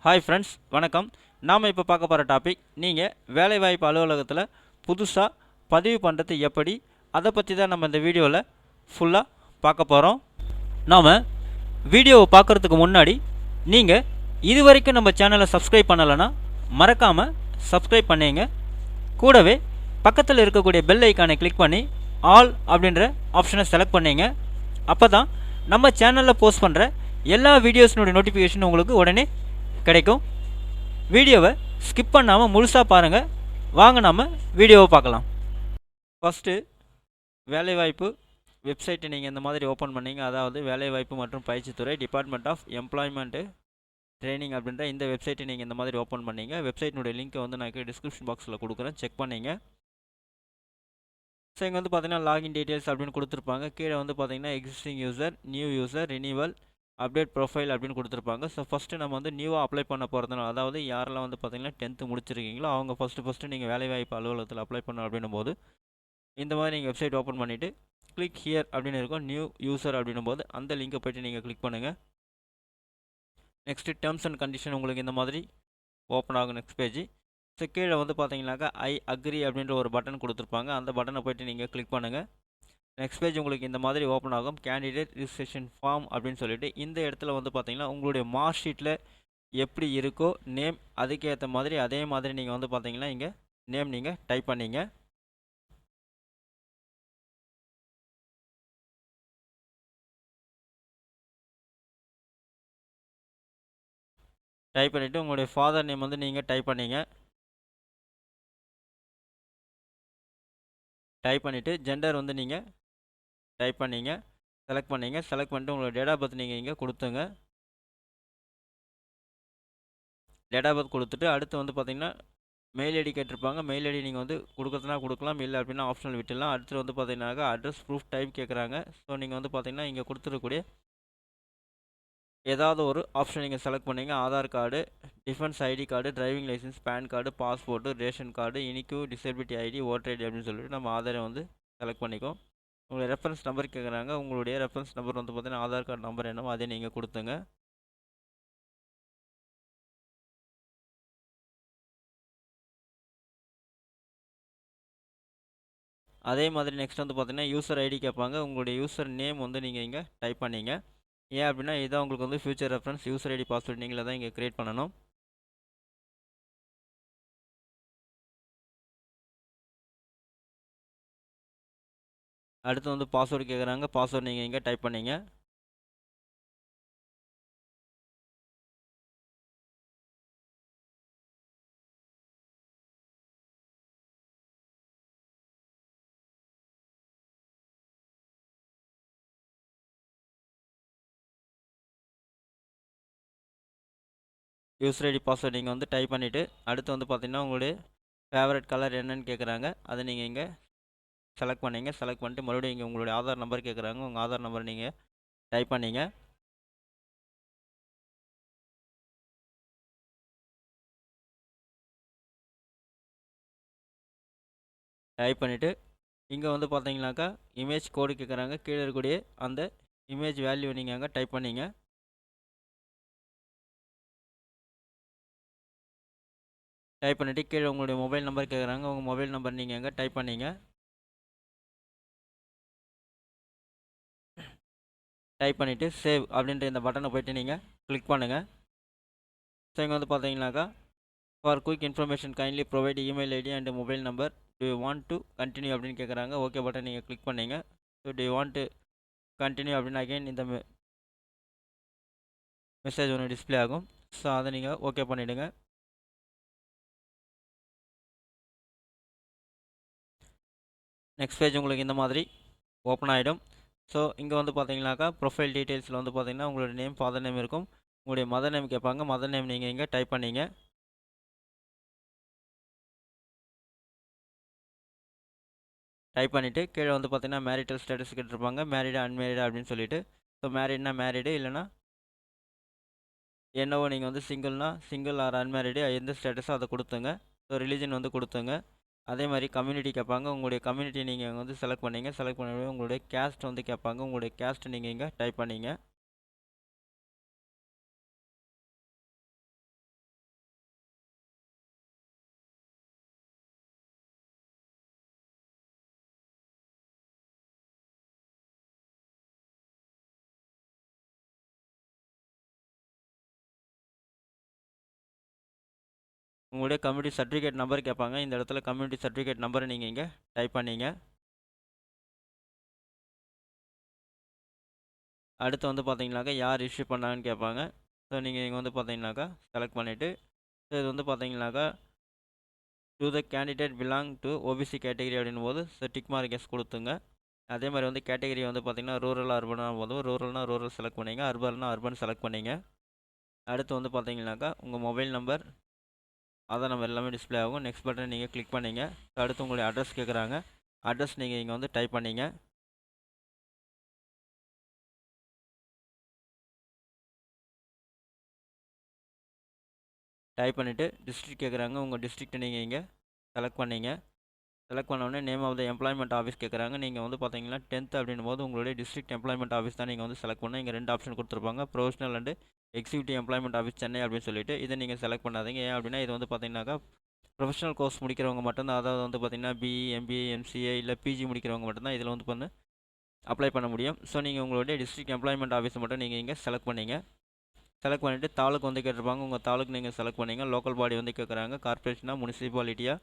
Hi friends, வணக்கம். நாம் இப்போ பார்க்க போகிற டாபிக், நீங்கள் வேலைவாய்ப்பு அலுவலகத்தில் புதுசாக பதிவு பண்ணுறது எப்படி, அதை பற்றி தான் நம்ம இந்த வீடியோவில் ஃபுல்லாக பார்க்க போகிறோம். நாம் வீடியோவை பார்க்குறதுக்கு முன்னாடி நீங்கள் இது வரைக்கும் நம்ம சேனலை சப்ஸ்கிரைப் பண்ணலைன்னா மறக்காமல் சப்ஸ்கிரைப் பண்ணிங்க. கூடவே பக்கத்தில் இருக்கக்கூடிய பெல் ஐக்கானை கிளிக் பண்ணி ஆல் அப்படின்ற ஆப்ஷனை செலக்ட் பண்ணிங்க. அப்போ தான் நம்ம சேனலில் போஸ்ட் பண்ணுற எல்லா வீடியோஸினுடைய நோட்டிஃபிகேஷன் உங்களுக்கு உடனே கிடைக்கும். வீடியோவை ஸ்கிப் பண்ணாமல் முழுசாக பாருங்கள். வாங்க நம்ம வீடியோவை பார்க்கலாம். ஃபஸ்ட்டு வேலைவாய்ப்பு வெப்சைட்டை நீங்கள் இந்த மாதிரி ஓப்பன் பண்ணிங்க. அதாவது வேலைவாய்ப்பு மற்றும் பயிற்சித்துறை, டிபார்ட்மெண்ட் ஆஃப் எம்ப்ளாய்மெண்ட்டு ட்ரைனிங் அப்படின்ற இந்த வெப்சைட்டை நீங்கள் இந்த மாதிரி ஓப்பன் பண்ணிங்க. வெப்சைட்டினுடைய லிங்க்கை வந்து நான் டிஸ்கிரிப்ஷன் பாக்ஸில் கொடுக்குறேன், செக் பண்ணிங்க. ஸோ இங்கே வந்து பார்த்தீங்கன்னா லாகின் டீட்டெயில்ஸ் அப்படின்னு கொடுத்துருப்பாங்க. கீழே வந்து பார்த்தீங்கன்னா existing user, new user, renewal, update profile அப்படின்னு கொடுத்துருப்பாங்க. ஸோ ஃபஸ்ட்டு நம்ம வந்து நியூவாக அப்ளை பண்ண போகிறதுனால, அதாவது யாரெல்லாம் வந்து பார்த்தீங்கன்னா 10th முடிச்சிருக்கீங்களோ அவங்க ஃபஸ்ட்டு நீங்கள் வேலைவாய்ப்பு அலுவலகத்தில் அப்ளை பண்ணணும் அப்படின்னும் போது இந்த மாதிரி நீங்கள் வெப்சைட் ஓப்பன் பண்ணிவிட்டு கிளிக் ஹியர் அப்படின்னு இருக்கும், நியூ யூசர் அப்படின்னும் போது அந்த லிங்கை போய்ட்டு நீங்கள் கிளிக் பண்ணுங்கள். நெக்ஸ்ட்டு டேர்ம்ஸ் அண்ட் கண்டிஷன் உங்களுக்கு இந்த மாதிரி ஓப்பன் ஆகும் நெக்ஸ்ட் பேஜ். ஸோ கீழே வந்து பார்த்தீங்கன்னாக்கா ஐ அக்ரி அப்படின்ற ஒரு பட்டன் கொடுத்துருப்பாங்க. அந்த பட்டனை போய்ட்டு நீங்கள் கிளிக் பண்ணுங்கள். நெக்ஸ்ட் பேஜ் உங்களுக்கு இந்த மாதிரி ஓப்பன் ஆகும், கேண்டிடேட் ரிஜிஸ்ட்ரேஷன் ஃபார்ம் அப்படின்னு சொல்லிட்டு. இந்த இடத்துல வந்து பார்த்தீங்கன்னா உங்களுடைய மார்க் ஷீட்டில் எப்படி இருக்கோ நேம், அதுக்கேற்ற மாதிரி அதே மாதிரி நீங்கள் வந்து பார்த்தீங்கன்னா இங்கே நேம் நீங்கள் டைப் பண்ணிங்க. டைப் பண்ணிவிட்டு உங்களுடைய ஃபாதர் நேம் வந்து நீங்கள் டைப் பண்ணிங்க. டைப் பண்ணிவிட்டு ஜெண்டர் வந்து நீங்கள் டைப் பண்ணிங்க, செலக்ட் பண்ணிங்க. செலக்ட் பண்ணிட்டு உங்களோட டேட் ஆஃப் பர்த் நீங்கள் இங்கே கொடுத்துங்க. டேட் ஆஃப் பர்த் கொடுத்துட்டு அடுத்து வந்து பார்த்தீங்கன்னா மெயில் ஐடி கேட்டிருப்பாங்க. மெயில் ஐடி நீங்கள் வந்து கொடுக்குறதுனா கொடுக்கலாம், இல்லை அப்படின்னா ஆப்ஷனல் விட்டுடலாம். அடுத்து வந்து பார்த்தீங்கன்னாக்கா அட்ரஸ் ப்ரூஃப் டைப் கேட்குறாங்க. ஸோ நீங்கள் வந்து பார்த்தீங்கன்னா இங்கே கொடுத்துருக்கக்கூடிய ஏதாவது ஒரு ஆப்ஷன் நீங்கள் செலக்ட் பண்ணிங்க. Aadhaar card, defence ID card, driving licence, PAN card, passport, ration card, இனிக்கு, டிசபிலிட்டி ஐடி, ஓட்டர் ஐடி அப்படின்னு சொல்லிட்டு நம்ம ஆதாரை வந்து செலக்ட் பண்ணிக்கோம். உங்களுடைய ரெஃபரன்ஸ் நம்பர் கேட்குறாங்க. உங்களுடைய ரெஃபரன்ஸ் நம்பர் வந்து பார்த்தீங்கன்னா ஆதார் கார்டு நம்பர் என்னவோ அதே நீங்கள் கொடுத்துங்க. அதே மாதிரி நெக்ஸ்ட் வந்து பார்த்தீங்கன்னா யூசர் ஐடி கேட்பாங்க. உங்களுடைய யூசர் நேம் வந்து நீங்கள் இங்கே டைப் பண்ணிங்க. ஏன் அப்படின்னா இதான் உங்களுக்கு வந்து future reference. User ID password நீங்களே தான் இங்கே க்ரியேட் பண்ணணும். அடுத்து வந்து பாஸ்வேர்டு கேட்குறாங்க. பாஸ்வேர்டு நீங்கள் இங்கே டைப் பண்ணிங்க. யூசர் ஐடி பாஸ்வேர்டு நீங்கள் வந்து டைப் பண்ணிவிட்டு அடுத்து வந்து பார்த்தீங்கன்னா உங்களுடைய ஃபேவரட் கலர் என்னன்னு கேட்குறாங்க. அதை நீங்கள் இங்கே செலக்ட் பண்ணிங்க. செலக்ட் பண்ணிட்டு மறுபடியும் இங்கே உங்களுடைய ஆதார் நம்பர் கேட்குறாங்க. உங்கள் ஆதார் நம்பர் நீங்கள் டைப் பண்ணிங்க. டைப் பண்ணிவிட்டு இங்கே வந்து பார்த்தீங்கன்னாக்கா இமேஜ் கோடு கேட்குறாங்க. கீழே இருக்கக்கூடிய அந்த இமேஜ் வேல்யூ நீங்கள் அங்கே டைப் பண்ணிங்க. டைப் பண்ணிவிட்டு கீழே உங்களுடைய மொபைல் நம்பர் கேட்குறாங்க. உங்கள் மொபைல் நம்பர் நீங்கள் அங்கே டைப் பண்ணிங்க. டைப் பண்ணிவிட்டு சேவ் அப்படின்ற இந்த பட்டனை போய்ட்டு நீங்கள் கிளிக் பண்ணுங்கள். ஸோ இங்கே வந்து பார்த்தீங்கன்னாக்கா for quick information kindly provide email ID and mobile number, do you want to continue அப்படின்னு கேட்குறாங்க. ஓகே பட்டன் நீங்கள் கிளிக் பண்ணிங்க. So do you want to continue அப்படின்னு அகைன் இந்த மெசேஜ் ஒன்று டிஸ்பிளே ஆகும். ஸோ அதை நீங்கள் ஓகே பண்ணிவிடுங்க. நெக்ஸ்ட் பேஜ் உங்களுக்கு இந்த மாதிரி ஓப்பன் ஆகிடும். ஸோ இங்கே வந்து பார்த்தீங்கன்னாக்கா ப்ரொஃபைல் டீட்டெயில்ஸில் வந்து பார்த்தீங்கன்னா உங்களோட நேம், ஃபாதர் நேம் இருக்கும். உங்களுடைய மதர் நேம் கேட்பாங்க. மதர் நேம் நீங்கள் இங்கே டைப் பண்ணிங்க. டைப் பண்ணிவிட்டு கீழே வந்து பார்த்தீங்கன்னா மேரிட்டல் ஸ்டேட்டஸ் கேட்டிருப்பாங்க. மேரிடு, அன்மேரிடு அப்படின்னு சொல்லிட்டு. ஸோ மேரிட்னா மேரிடு, இல்லைனா என்னவோ நீங்கள் வந்து சிங்கிள்னா சிங்கிள் ஆர் அன்மேரிடு, எந்த ஸ்டேட்டஸோ அதை கொடுத்துங்க. ஸோ ரிலீஜன் வந்து கொடுத்துங்க. அதே மாதிரி கம்யூனிட்டி கேட்பாங்க. உங்களுடைய கம்யூனிட்டி நீங்கள் வந்து செலக்ட் பண்ணிங்க. செலக்ட் பண்ணி உங்களுடைய கேஸ்ட் வந்து கேட்பாங்க. உங்களுடைய கேஸ்ட் நீங்கள் இங்கே டைப் பண்ணிங்க. உங்களுடைய கம்யூனிட்டி சர்டிஃபிகேட் நம்பர் கேட்பாங்க. இந்த இடத்துல கம்யூனிட்டி சர்டிஃபிகேட் நம்பரை நீங்கள் இங்கே டைப் பண்ணிங்க. அடுத்து வந்து பார்த்தீங்கன்னாக்கா யார் இஷ்யூ பண்ணாங்கன்னு கேட்பாங்க. ஸோ நீங்கள் இங்கே வந்து பார்த்தீங்கன்னாக்கா செலக்ட் பண்ணிவிட்டு, ஸோ இது வந்து பார்த்தீங்கன்னாக்கா to the candidate belong to OBC category அப்படின் போது ஸோ டிக் மார்க் எஸ் கொடுத்துங்க. அதே மாதிரி வந்து கேட்டகரி வந்து பார்த்திங்கன்னா ரூரல் அர்பனாக போது ரூரல்னா ரூரல் செலக்ட் பண்ணிங்க, அர்பன்னா அர்பன் செலக்ட் பண்ணிங்க. அடுத்து வந்து பார்த்தீங்கன்னாக்கா உங்கள் மொபைல் நம்பர் ஆதார் நம்பர் எல்லாமே டிஸ்பிளே ஆகும். நெக்ஸ்ட் பட்டன் நீங்கள் கிளிக் பண்ணிங்க. அடுத்து உங்களுடைய அட்ரஸ் கேட்குறாங்க. அட்ரஸ் நீங்கள் இங்கே வந்து டைப் பண்ணிங்க. டைப் பண்ணிவிட்டு டிஸ்ட்ரிக்ட் கேட்குறாங்க. உங்கள் டிஸ்ட்ரிக்ட்டை நீங்கள் இங்கே செலக்ட் பண்ணிங்க. செலக்ட் பண்ணோடனே name of the employment office கேட்குறாங்க. நீங்கள் வந்து பார்த்தீங்கன்னா 10th அப்படின் போது உங்களுடைய டிஸ்ட்ரிக்ட் எம்ப்ளாய்மெண்ட் ஆஃபீஸ் தான் நீங்கள் வந்து செலக்ட் பண்ணணும். இங்கே 2 ஆப்ஷன் கொடுத்துருப்பாங்க, professional and executive employment office Chennai அப்படின்னு சொல்லிட்டு இதை நீங்கள் செலக்ட் பண்ணாதீங்க. ஏன் அப்படின்னா இது வந்து பார்த்தீங்கன்னாக்கா ப்ரொஃபஷனல் கோர்ஸ் முடிக்கிறவங்க மட்டும்தான், அதாவது வந்து பார்த்தீங்கன்னா பிஇ, எம்பிஏ, எம்சிஏ இல்லை பிஜி முடிக்கிறவங்க மட்டும்தான் இதில் வந்து அப்ளை பண்ண முடியும். ஸோ நீங்கள் உங்களுடைய டிஸ்ட்ரிக்ட் எம்ப்ளாய்மெண்ட் ஆஃபீஸை மட்டும் நீங்கள் இங்கே செலக்ட் பண்ணிங்க. செலக்ட் பண்ணிவிட்டு தாலுக்கு வந்து கேட்டிருப்பாங்க. உங்கள் தாலுக்கு நீங்கள் செலக்ட் பண்ணிங்க. லோக்கல் பாடி வந்து கேட்குறாங்க, கார்பரேஷனாக, முனிசிபாலிட்டியாக,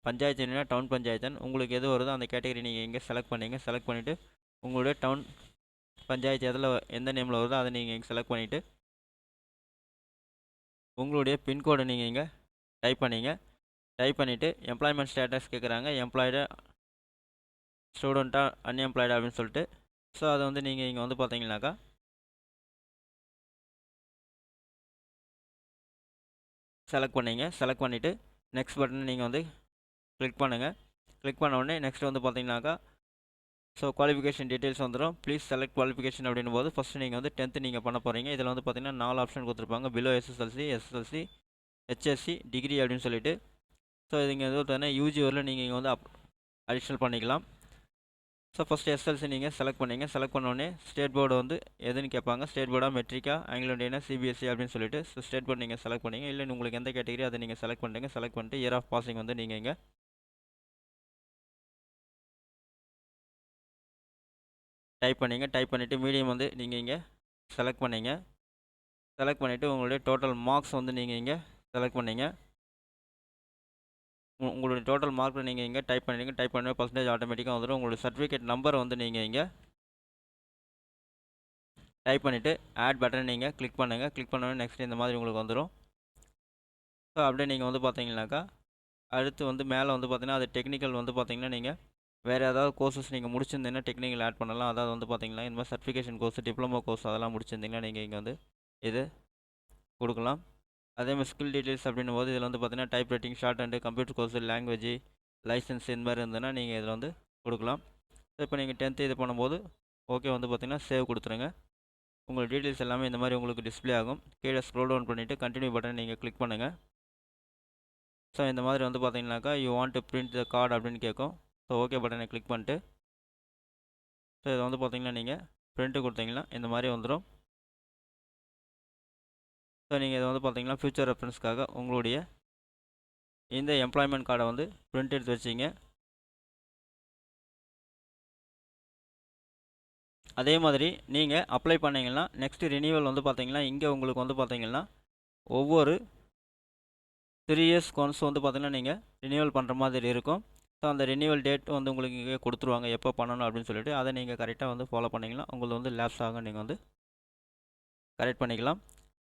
பஞ்சாயத்து யூனியனா, டவுன் பஞ்சாயத்தன், உங்களுக்கு எது வருதோ அந்த கேட்டகரி நீங்கள் இங்கே செலக்ட் பண்ணிங்க. செலக்ட் பண்ணிவிட்டு உங்களுடைய டவுன் பஞ்சாயத்து எதில் எந்த நேமில் வருதோ அதை நீங்கள் இங்கே செலக்ட் பண்ணிவிட்டு உங்களுடைய பின்கோடை நீங்கள் இங்கே டைப் பண்ணிங்க. டைப் பண்ணிவிட்டு எம்ப்ளாய்மெண்ட் ஸ்டேட்டஸ் கேட்குறாங்க, எம்ப்ளாய்டு, ஸ்டூடெண்ட்டாக, அன்எம்ப்ளாய்டு அப்படின்னு சொல்லிட்டு. ஸோ அதை வந்து நீங்கள் இங்கே வந்து பார்த்தீங்கன்னாக்கா செலக்ட் பண்ணிங்க. செலக்ட் பண்ணிவிட்டு நெக்ஸ்ட் பட்டன் நீங்கள் வந்து கிளிக் பண்ணுங்கள். கிளிக் பண்ண உடனே நெக்ஸ்ட் வந்து பார்த்தீங்கன்னாக்கா ஸோ குவாலிஃபிகேஷன் டீட்டெயில்ஸ் வந்துடும். ப்ளீஸ் செலக்ட் குவாலிஃபிகேஷன் அப்படின் போது ஃபஸ்ட்டு நீங்கள் வந்து 10th நீங்கள் பண்ண போகிறீங்க. இதில் வந்து பார்த்தீங்கன்னா 4 ஆப்ஷன் கொடுத்துருப்பாங்க, below SSLC, SSLC, HSC, degree அப்படின்னு சொல்லிட்டு. ஸோ இதுங்க எதுவும் பார்த்தீங்கன்னா யூஜி வரல நீங்கள் இங்கே வந்து அடிஷ்னல் பண்ணிக்கலாம். ஸோ ஃபஸ்ட்டு எஸ்எல்சி நீங்கள் செலக்ட் பண்ணிங்க. செலக்ட் பண்ணோடனே ஸ்டேட் போர்டு வந்து எதுன்னு கேட்பாங்க, ஸ்டேட் போர்டாக, மெட்ரிக்கா, ஆங்கிலோ இண்டியனா, சிபிஎஸ்சி அப்படின்னு சொல்லிட்டு. ஸோ ஸ்டேட் போர்டு நீங்கள் செலக்ட் பண்ணிங்க. இல்லை உங்களுக்கு எந்த கேட்டகரி அதை நீங்கள் செலக்ட் பண்ணிங்க. செலக்ட் பண்ணிட்டு இயர் ஆஃப் பாசிங் வந்து நீங்கள் இங்கே டைப் பண்ணிங்க. டைப் பண்ணிவிட்டு மீடியம் வந்து நீங்கள் இங்கே செலக்ட் பண்ணிங்க. செலக்ட் பண்ணிவிட்டு உங்களுடைய டோட்டல் மார்க்ஸ் வந்து நீங்கள் இங்கே செலக்ட் பண்ணிங்க. உங்களுடைய டோட்டல் மார்க்கை நீங்கள் இங்கே டைப் பண்ணிங்க. டைப் பண்ணி பர்சன்டேஜ் ஆட்டோமேட்டிக்காக வந்துடும். உங்களுடைய சர்டிஃபிகேட் நம்பரை வந்து நீங்கள் இங்கே டைப் பண்ணிவிட்டு ஆட் பட்டன் நீங்கள் கிளிக் பண்ணுங்கள். கிளிக் பண்ணோடனே நெக்ஸ்ட் இந்த மாதிரி உங்களுக்கு வந்துடும். ஸோ அப்படியே நீங்கள் வந்து பார்த்தீங்கன்னாக்கா அடுத்து வந்து மேலே வந்து பார்த்தீங்கன்னா அது டெக்னிக்கல் வந்து பார்த்தீங்கன்னா நீங்கள் வேறு ஏதாவது கோர்சஸ் நீங்கள் முடிச்சிருந்தீங்கன்னா டெக்னிக்கல் ஆட் பண்ணலாம். அதாவது வந்து பார்த்தீங்கன்னா இந்த மாதிரி சர்டிஃபிகேஷன் கோர்ஸ், டிப்ளமோ கோர்ஸ் அதெல்லாம் முடிச்சிருந்தீங்கன்னா நீங்கள் இங்கே வந்து இது கொடுக்கலாம். அதேமாதிரி ஸ்கில் டீட்டெயில்ஸ் அப்படின்னும் போது இதில் வந்து பார்த்தீங்கன்னா typewriting, shorthand, computer course, language, licence இந்த மாதிரி இருந்ததுன்னா நீங்கள் இதில் வந்து கொடுக்கலாம். ஸோ இப்போ நீங்கள் 10th இது பண்ணும்போது ஓகே வந்து பார்த்தீங்கன்னா சேவ் கொடுத்துருங்க. உங்கள் டீட்டெயில்ஸ் எல்லாமே இந்த மாதிரி உங்களுக்கு டிஸ்பிளே ஆகும். கீழே ஸ்க்ரோல் டவுன் பண்ணிவிட்டு கண்டினியூ பட்டன் நீங்கள் கிளிக் பண்ணுங்கள். ஸோ இந்த மாதிரி வந்து பார்த்தீங்கன்னாக்கா you want to print the card அப்படின்னு கேட்கும். ஸோ ஓகே பட்டனை கிளிக் பண்ணிட்டு ஸோ இதை வந்து பார்த்தீங்கன்னா நீங்கள் பிரிண்ட்டு கொடுத்தீங்கன்னா இந்த மாதிரி வந்துடும். ஸோ நீங்கள் இதை வந்து பார்த்தீங்கன்னா ஃபியூச்சர் ரெஃபரன்ஸ்க்காக உங்களுடைய இந்த எம்ப்ளாய்மெண்ட் கார்டை வந்து பிரிண்ட் எடுத்து வச்சிங்க. அதே மாதிரி நீங்கள் அப்ளை பண்ணிங்கன்னா நெக்ஸ்ட் ரினியூவல் வந்து பார்த்தீங்கன்னா இங்கே உங்களுக்கு வந்து பார்த்தீங்கன்னா ஒவ்வொரு 3 years ஒன்ஸ் வந்து பார்த்தீங்கன்னா நீங்கள் ரினியூவல் பண்ணுற மாதிரி இருக்கும். ஸோ அந்த ரினியூவல் டேட் வந்து உங்களுக்கு இங்கே கொடுத்துருவாங்க எப்போ பண்ணணும் அப்படின்னு சொல்லிட்டு. அதை நீங்கள் கரெக்டாக வந்து ஃபாலோ பண்ணிங்கன்னா உங்களுக்கு வந்து லேப்ஸ் ஆக நீங்கள் வந்து கரெக்ட் பண்ணிக்கலாம்.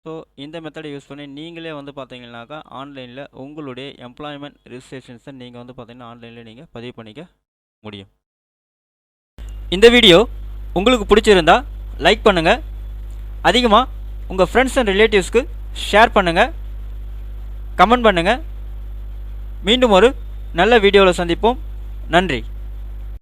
ஸோ இந்த மெத்தடை யூஸ் பண்ணி நீங்களே வந்து பார்த்தீங்கன்னாக்கா ஆன்லைனில் உங்களுடைய எம்ப்ளாய்மெண்ட் ரிஜிஸ்ட்ரேஷன்ஸை நீங்கள் வந்து பார்த்தீங்கன்னா ஆன்லைனில் நீங்கள் பதிவு பண்ணிக்க முடியும். இந்த வீடியோ உங்களுக்கு பிடிச்சிருந்தா லைக் பண்ணுங்கள், அதிகமாக உங்கள் ஃப்ரெண்ட்ஸ் அண்ட் ரிலேட்டிவ்ஸ்க்கு ஷேர் பண்ணுங்கள், கமெண்ட் பண்ணுங்கள். மீண்டும் ஒரு நல்ல வீடியோவில் சந்திப்போம். நன்றி.